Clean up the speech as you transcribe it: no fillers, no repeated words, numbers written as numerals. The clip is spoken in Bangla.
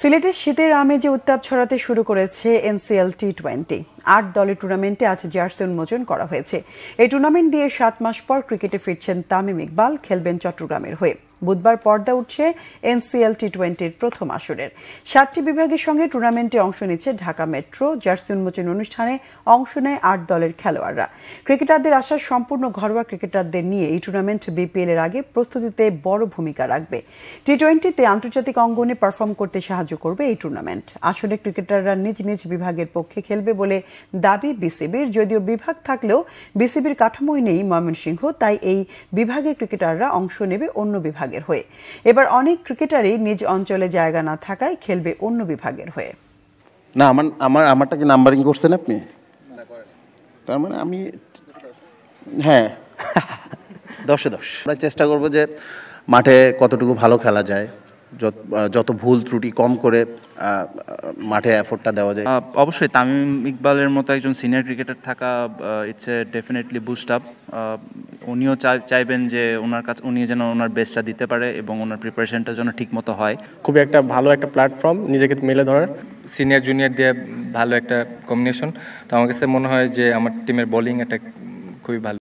সিলেটের শীতের আমেজে উত্তাপ ছড়াতে শুরু করেছে এনসিএল টি-20। ৮ দলের টুর্নামেন্টে আজ জার্সি উন্মোচন করা হয়েছে। এই টুর্নামেন্ট দিয়ে ৭ মাস পর ক্রিকেটে ফিরছেন তামিম ইকবাল, খেলবেন চট্টগ্রামের হয়ে। বুধবার পর্দা উঠছে এনসিএল টি-20-র প্রথম আসরের। ৭টি বিভাগের সঙ্গে টুর্নামেন্টে অংশ নিচ্ছে ঢাকা মেট্রো। জার্সি উন্মোচন অনুষ্ঠানে অংশ নেয় ৮ দলের খেলোয়াড়রা। ক্রিকেটারদের আশা, সম্পূর্ণ ঘরোয়া ক্রিকেটারদের নিয়ে এই টুর্নামেন্ট বিপিএল এর আগে প্রস্তুতিতে বড় ভূমিকা রাখবে। টি-20-তে আন্তর্জাতিক অঙ্গনে পারফর্ম করতে সাহায্য করবে এই টুর্নামেন্ট। আসলে ক্রিকেটাররা নিজ নিজ বিভাগের পক্ষে খেলবে বলে দাবি বিসিবির। যদিও বিভাগ থাকলেও বিসিবির কাঠামোয় নেই ময়মনসিংহ, তাই এই বিভাগের ক্রিকেটাররা অংশ নেবে অন্য বিভাগের হয়ে। এবার অনেক ক্রিকেটারই নিজ অঞ্চলে জায়গা না থাকায় খেলবে অন্য বিভাগের হয়ে। না, আমারটা কি নাম্বারিং করছেন আপনি? তার মানে আমি হ্যাঁ 10-এ 10 আমরা চেষ্টা করব যে মাঠে কতটুকু ভালো খেলা যায়, যত ভুল ত্রুটি কম করে মাঠে এফোর্টটা দেওয়া যায়। অবশ্যই তামিম ইকবালের মতো একজন সিনিয়র ক্রিকেটার থাকা it's a definitely boost up. উনিও চাইবেন যে উনি যেন ওনার বেস্টটা দিতে পারে এবং ওনার প্রিপারেশনটা যেন ঠিক মতো হয়। খুবই একটা ভালো একটা প্ল্যাটফর্ম নিজেকে মেলে ধরার। সিনিয়র জুনিয়র দিয়ে ভালো একটা কম্বিনেশন। তো আমার কাছে মনে হয় যে আমার টিমের বোলিং এটা খুবই ভালো।